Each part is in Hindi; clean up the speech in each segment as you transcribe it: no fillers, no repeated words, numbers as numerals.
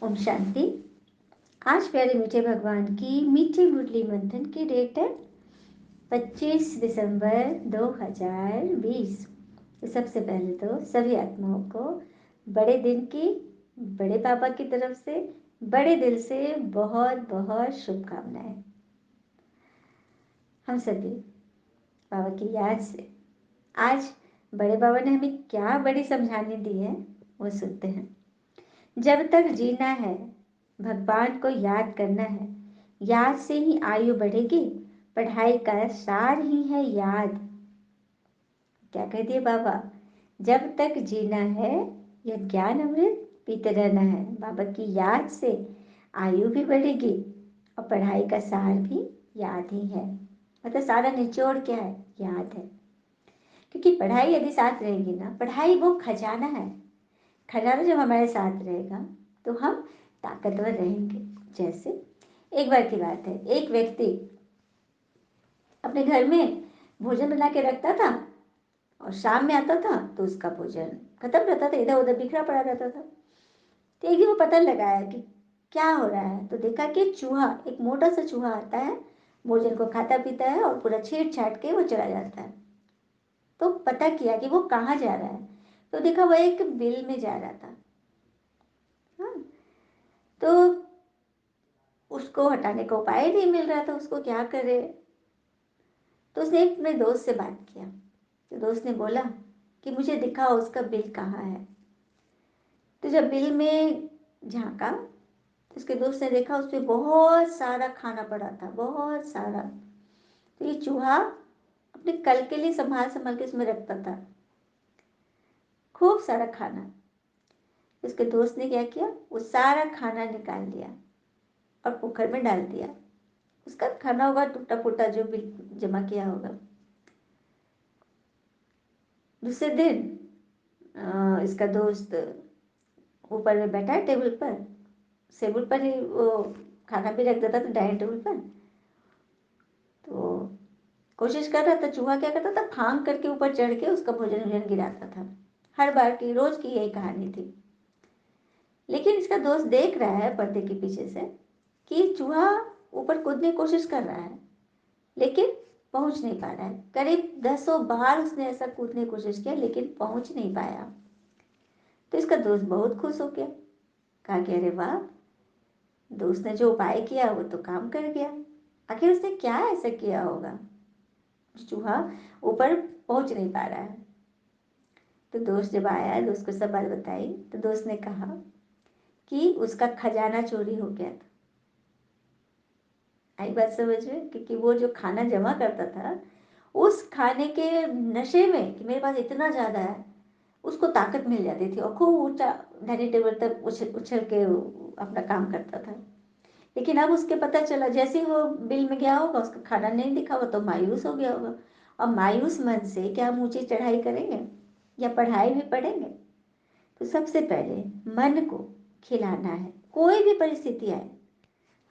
ओम शांति। आज प्यारे मीठे भगवान की मीठी मुरली मंथन की डेट है 25 दिसंबर 2020। तो सबसे पहले तो सभी आत्माओं को बड़े दिन की, बड़े पापा की तरफ से बड़े दिल से बहुत बहुत शुभकामनाएं। हम सभी बाबा की याद से आज बड़े बाबा ने हमें क्या बड़ी समझाने दी है वो सुनते हैं। जब तक जीना है भगवान को याद करना है, याद से ही आयु बढ़ेगी। पढ़ाई का सार ही है याद। क्या कह दिए बाबा? जब तक जीना है यह ज्ञान अमृत पीते रहना है। बाबा की याद से आयु भी बढ़ेगी और पढ़ाई का सार भी याद ही है। मतलब सारा निचोड़ क्या है? याद है। क्योंकि पढ़ाई यदि साथ रहेगी ना, पढ़ाई वो खजाना है। खजाना जब हमारे साथ रहेगा तो हम ताकतवर रहेंगे। जैसे एक बार की बात है, एक व्यक्ति अपने घर में भोजन बना के रखता था और शाम में आता था तो उसका भोजन खत्म रहता था, इधर उधर बिखरा पड़ा रहता था। तो एक दिन वो पता लगाया कि क्या हो रहा है, तो देखा कि चूहा, एक मोटा सा चूहा आता है, भोजन को खाता पीता है और पूरा छींट छाट के वो चला जाता है। तो पता किया कि वो कहाँ जा रहा है, तो देखा वह एक बिल में जा रहा था। हाँ, तो उसको हटाने का उपाय नहीं मिल रहा था, उसको क्या करे। तो उसने अपने दोस्त से बात किया। तो दोस्त ने बोला कि मुझे दिखाओ उसका बिल कहाँ है। तो जब बिल में झांका तो उसके दोस्त ने देखा उस पर बहुत सारा खाना पड़ा था, बहुत सारा। तो ये चूहा अपने कल के लिए संभाल संभाल के उसमें रखता था, खूब सारा खाना। उसके दोस्त ने क्या किया, वो सारा खाना निकाल लिया और पोखर में डाल दिया। उसका खाना होगा टूटा फूटा जो भी जमा किया होगा। दूसरे दिन इसका दोस्त ऊपर में बैठा है टेबल पर ही वो खाना भी रख देता था डाइनिंग टेबल पर। तो कोशिश कर रहा था, चूहा क्या करता था, फांग करके ऊपर चढ़ के उसका भोजन वोजन गिराता था। हर बार की रोज की यही कहानी थी। लेकिन इसका दोस्त देख रहा है पर्दे के पीछे से कि चूहा ऊपर कूदने की कोशिश कर रहा है लेकिन पहुंच नहीं पा रहा है। करीब 10 बार उसने ऐसा कूदने की कोशिश किया लेकिन पहुंच नहीं पाया। तो इसका दोस्त बहुत खुश हो गया, कहा कि अरे वाह, दोस्त ने जो उपाय किया वो तो काम कर गया। आखिर उसने क्या ऐसा किया होगा जो चूहा ऊपर पहुंच नहीं पा रहा है। तो दोस्त जब आया, दोस्त को सब बात बताई, तो दोस्त ने कहा कि उसका खजाना चोरी हो गया था। आई बात समझ में? क्योंकि वो जो खाना जमा करता था, उस खाने के नशे में कि मेरे पास इतना ज़्यादा है, उसको ताकत मिल जाती थी और खूब ऊंचा डाइनिंग टेबल तक उछल उछल के अपना काम करता था। लेकिन अब उसके पता चला, जैसे ही वो बिल में गया होगा उसका खाना नहीं दिखा होगा तो मायूस हो गया होगा। और मायूस मन से क्या हम ऊंची चढ़ाई करेंगे या पढ़ाई भी पढ़ेंगे? तो सबसे पहले मन को खिलाना है। कोई भी परिस्थिति आए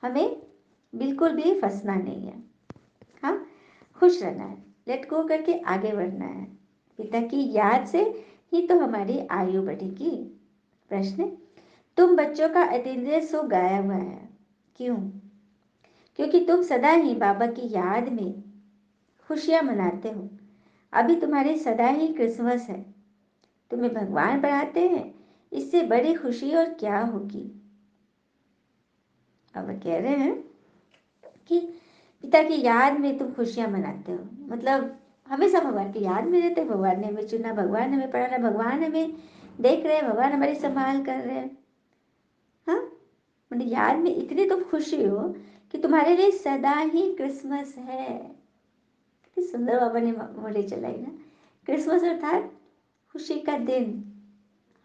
हमें बिल्कुल भी फंसना नहीं है। हाँ, खुश रहना है, लेट गो करके आगे बढ़ना है। पिता की याद से ही तो हमारी आयु बढ़ेगी। प्रश्न: तुम बच्चों का अतीन्द्रिय सुख गाया हुआ है, क्यों? क्योंकि तुम सदा ही बाबा की याद में खुशियां मनाते हो। अभी तुम्हारी सदा ही क्रिसमस है, तुम्हें भगवान पढ़ाते हैं, इससे बड़ी खुशी और क्या होगी। अब कह रहे हैं कि पिता की याद में तुम खुशियां मनाते हो, मतलब हमेशा भगवान की याद में रहते हैं। भगवान ने हमें चुना, भगवान हमें पढ़ाना, भगवान हमें देख रहे हैं, भगवान हमारी संभाल कर रहे हैं। हाँ, मतलब याद में इतनी तुम खुशी हो कि तुम्हारे लिए सदा ही क्रिसमस है। कितनी सुंदर बाबा ने मुरली चलाई ना। क्रिसमस अर्थात खुशी का दिन।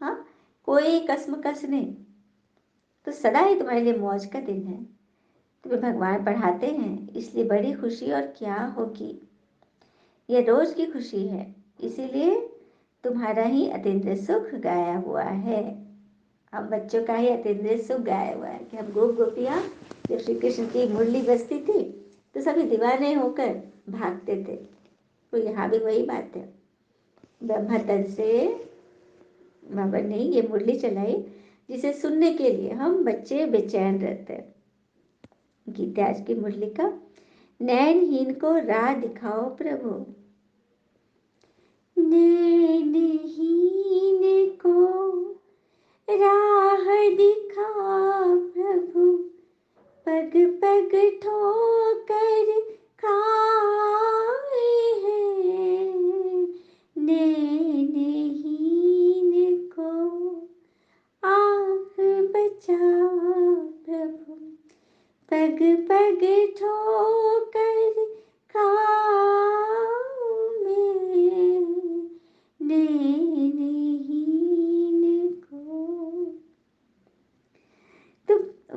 हाँ, कोई कसमकस नहीं, तो सदा ही तुम्हारे लिए मौज का दिन है। तुम्हें भगवान पढ़ाते हैं इसलिए बड़ी खुशी और क्या होगी। ये रोज की खुशी है, इसीलिए तुम्हारा ही अतीन्द्रिय सुख गाया हुआ है। हम बच्चों का ही अतीन्द्रिय सुख गाया हुआ है कि हम गोप गोपियाँ जब श्री कृष्ण की मुरली बजती थी तो सभी दीवाने होकर भागते थे। तो यहाँ भी वही बात है। ब्रह्मा तन से बाबा ने ये मुरली चलाई जिसे सुनने के लिए हम बच्चे बेचैन रहते हैं। गीता आज की मुरली का, नैनहीन को राह दिखाओ प्रभु, नैनहीन को राह दिखाओ प्रभु, पग पग ठोकर खाए हैं, नैनहीन को आँख बचाओ प्रभु, पग पग ठोकर खाओ मैं, नैनहीन को। तो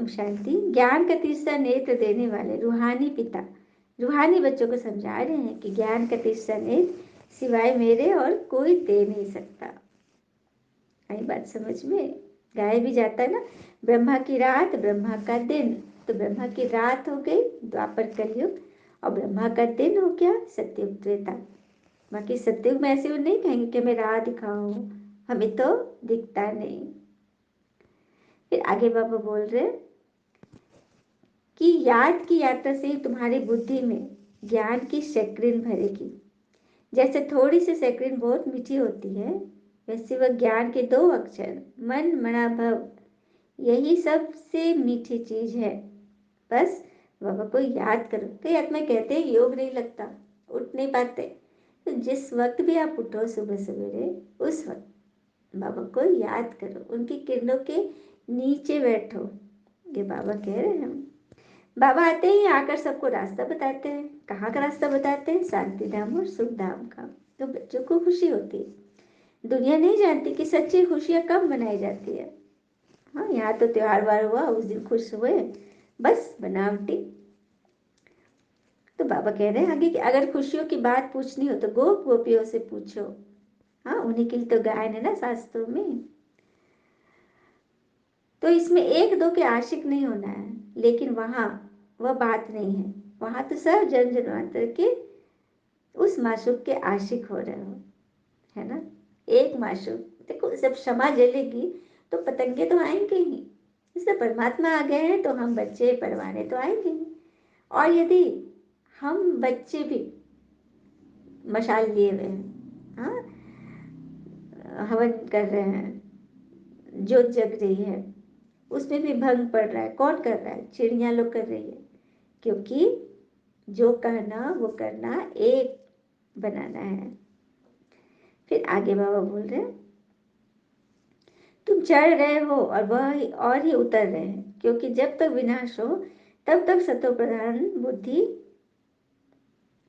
शांति ज्ञान का तीसरा नेत्र देने वाले रूहानी पिता रूहानी बच्चों को समझा रहे हैं कि ज्ञान का तीसरा नेत्र सिवाय मेरे और कोई दे नहीं सकता। आई बात समझ में? गाया भी जाता है ना, ब्रह्मा की रात ब्रह्मा का दिन। तो ब्रह्मा की रात हो गई द्वापर कलयुग, और ब्रह्मा का दिन हो गया सतयुग त्रेता। बाकी सतयुग में ऐसे वो नहीं कहेंगे कि हमें राह दिखाओ, हमें तो दिखता नहीं। फिर आगे बाबा बोल रहे कि याद की यात्रा से तुम्हारी बुद्धि में ज्ञान की सैकड़िन भरेगी। जैसे थोड़ी सी सैकड़िन बहुत मीठी होती है, वैसे वह ज्ञान के दो अक्षर मन मना भव, यही सबसे मीठी चीज है। बस बाबा को याद करो। कई आत्मा कहते हैं योग नहीं लगता, उठ नहीं पाते। तो जिस वक्त भी आप उठो सुबह सवेरे, उस वक्त बाबा को याद करो, उनकी किरणों के नीचे बैठो। ये बाबा कह रहे हैं। बाबा आते ही आकर सबको रास्ता बताते हैं। कहाँ का रास्ता बताते हैं? शांति धाम और सुख धाम का। तो बच्चों को खुशी होती है। दुनिया नहीं जानती कि सच्ची खुशियाँ कब मनाई जाती है। हाँ, यहाँ तो त्योहार वार हुआ, उस दिन खुश हुए, बस बनावटी। तो बाबा कह रहे हैं आगे कि अगर खुशियों की बात पूछनी हो तो गोप गोपियों से पूछो। हाँ, उन्हीं के लिए तो गायन है ना शास्त्रों में। तो इसमें एक दो के आशिक नहीं होना है, लेकिन वहाँ वह बात नहीं है। वहाँ तो सब जन जन्मांतर के उस माशूक के आशिक हो रहे हो, है ना। एक माशूक। देखो, जब क्षमा जलेगी तो पतंगे तो आएंगे ही। इससे परमात्मा आ गए हैं तो हम बच्चे परवाने तो आएंगे ही। और यदि हम बच्चे भी मशाल लिए हुए हैं, हाँ, हवन कर रहे हैं, ज्योत जग रही है, उसमें भी भंग पड़ रहा है, कौन कर रहा है? चिड़िया लोग कर रही है। क्योंकि जो कहना वो करना, एक बनाना है। फिर आगे बाबा बोल रहे हैं तुम चढ़ रहे हो और ही उतर रहे हैं, क्योंकि जब तक विनाश हो तब तक सतो प्रधान बुद्धि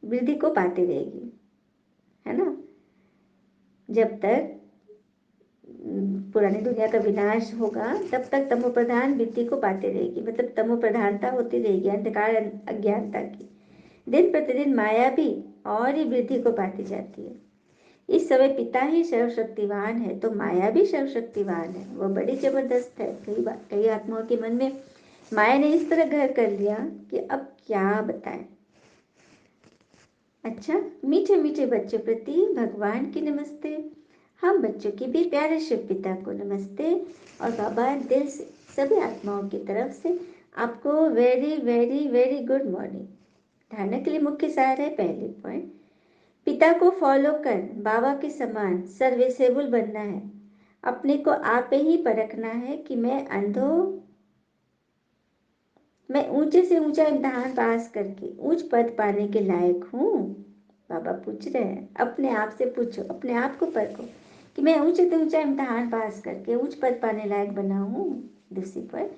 वृद्धि को पाती रहेगी, है ना। जब तक पुरानी दुनिया का विनाश होगा तब तक तमो प्रधान वृद्धि को पाती रहेगी, मतलब तमो प्रधानता होती रहेगी, अंधकार अज्ञानता की। दिन प्रतिदिन माया भी और ही वृद्धि को पाती जाती है। इस समय पिता ही सर्वशक्तिवान है तो माया भी सर्वशक्तिवान है, वो बड़ी जबरदस्त है। कई आत्माओं के मन में माया ने इस तरह घर कर लिया कि अब क्या बताएं। अच्छा, मीठे मीठे बच्चों प्रति भगवान की नमस्ते। हम बच्चों की भी प्यारे शिव पिता को नमस्ते। और बाबा दिल से सभी आत्माओं की तरफ से आपको very very very good morning. धारणा के लिए मुख्य सार है, पहली पॉइंट, पिता को फॉलो कर बाबा के समान सर्विसेबल बनना है। अपने को आप ही परखना है कि मैं ऊंचे से ऊंचा इम्तिहान पास करके उच्च पद पाने के लायक हूँ। बाबा पूछ रहे हैं, अपने आप से पूछो, अपने आप को परखो कि मैं ऊंचे से ऊंचा इम्तिहान पास करके उच्च पद पाने लायक बना हूँ। दूसरी पर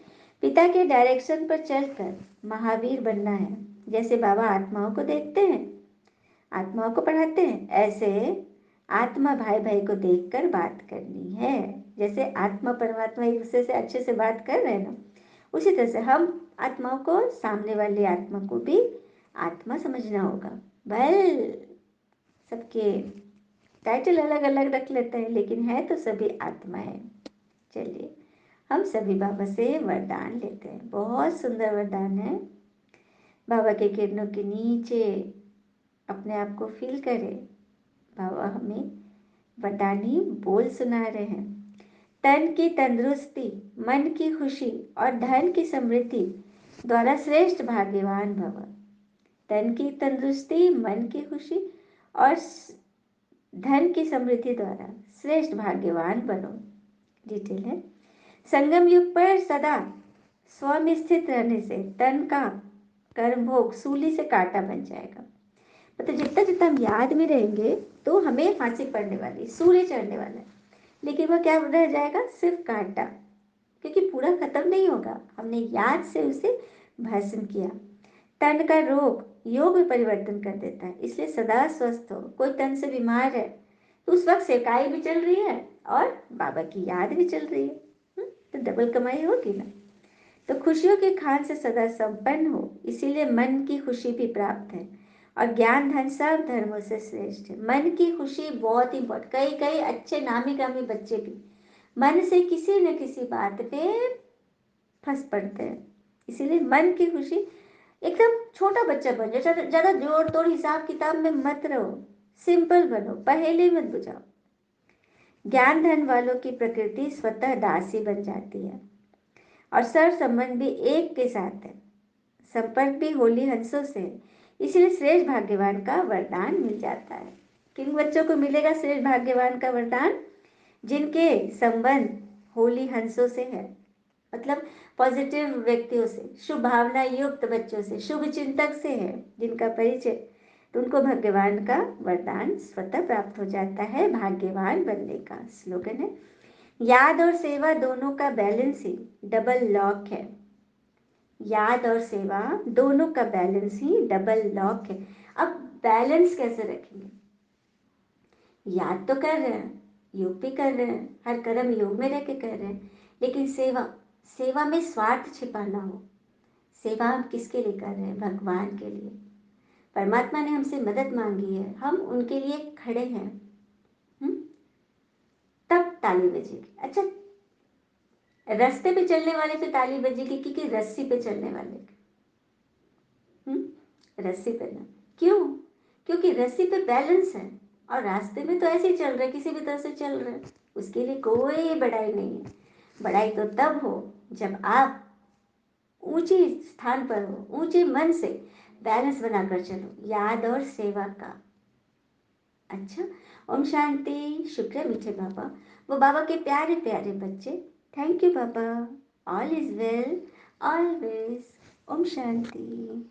पिता के डायरेक्शन पर चलकर महावीर बनना है। जैसे बाबा आत्माओं को देखते हैं, आत्माओं को पढ़ाते हैं, ऐसे आत्मा भाई भाई को देखकर बात करनी है। जैसे आत्मा परमात्मा एक दूसरे से अच्छे से बात कर रहे हैं ना, उसी तरह से हम आत्माओं को, सामने वाली आत्मा को भी आत्मा समझना होगा। वेल, सबके टाइटल अलग अलग रख लेते हैं, लेकिन है तो सभी आत्मा है। चलिए, हम सभी बाबा से वरदान लेते हैं। बहुत सुंदर वरदान है। बाबा के किरणों के नीचे अपने आप को फील करें। बाबा हमें वरदानी बोल सुना रहे हैं। तन की तंदुरुस्ती, मन की खुशी और धन की समृद्धि द्वारा श्रेष्ठ भाग्यवान भव। तन की तंदुरुस्ती, मन की खुशी और धन की समृद्धि द्वारा श्रेष्ठ भाग्यवान बनो। डिटेल है, संगम युग पर सदा स्व में स्थित रहने से तन का कर्म भोग सूली से कांटा बन जाएगा। मतलब जितना जितना हम याद में रहेंगे तो हमें फांसी पड़ने वाली, सूली चढ़ने वाला है, लेकिन वह क्या रह जाएगा, सिर्फ कांटा, क्योंकि पूरा खत्म नहीं होगा, हमने याद से उसे भस्म किया। तन का रोग योग में परिवर्तन कर देता है, इसलिए सदा स्वस्थ हो। कोई तन से बीमार है तो उस वक्त सेकाई भी चल रही है और बाबा की याद भी चल रही है, तो डबल कमाई होगी ना। तो खुशियों की खान से सदा संपन्न हो, इसीलिए मन की खुशी भी प्राप्त है और ज्ञान धन सब धर्मों से श्रेष्ठ है। मन की खुशी बहुत इंपॉर्टेंट। कई कई अच्छे नामी गामी बच्चे भी मन से किसी न किसी बात पे फंस पड़ते हैं, इसीलिए मन की खुशी, एकदम छोटा बच्चा बन जाओ, ज़्यादा जोड़ तोड़ हिसाब किताब में मत रहो, सिंपल बनो, पहेली मत बुझाओ। ज्ञान धन वालों की प्रकृति स्वतः दासी बन जाती है और सर संबंध भी एक के साथ है, संपर्क भी होली हंसों से, इसलिए श्रेष्ठ भाग्यवान का वरदान मिल जाता है। किन बच्चों को मिलेगा श्रेष्ठ भाग्यवान का वरदान? जिनके संबंध होली हंसों से है, मतलब पॉजिटिव व्यक्तियों से, शुभ भावना युक्त बच्चों से, शुभ चिंतक से है जिनका परिचय, तो उनको भगवान का वरदान स्वतः प्राप्त हो जाता है। भाग्यवान बनने का स्लोगन है, याद और सेवा दोनों का बैलेंस ही डबल लॉक है। याद और सेवा दोनों का बैलेंस ही डबल लॉक है। अब बैलेंस कैसे रखेंगे? याद तो कर रहे हैं, योग भी कर रहे हैं, हर कर्म योग में रह के कर रहे हैं, लेकिन सेवा, सेवा में स्वार्थ छिपाना हो। सेवा हम किसके लिए कर रहे हैं? भगवान के लिए। परमात्मा ने हमसे मदद मांगी है, हम उनके लिए खड़े हैं, तब ताली बजेगी। अच्छा, रास्ते पे चलने वाले पे ताली बजेगी क्योंकि रस्सी पे चलने वाले, रस्सी पे ना, क्यों? क्योंकि रस्सी पे बैलेंस है और रास्ते में तो ऐसे ही चल रहे, किसी भी तरह से चल रहे, उसके लिए कोई बड़ाई नहीं है। बड़ाई तो तब हो जब आप ऊंचे स्थान पर हो, ऊंचे मन से बैलेंस बनाकर चलो, याद और सेवा का। अच्छा, ओम शांति। शुक्र मीठे बाबा, वो बाबा के प्यारे प्यारे बच्चे। थैंक यू बाबा, ऑल इज वेल ऑलवेज। ओम शांति।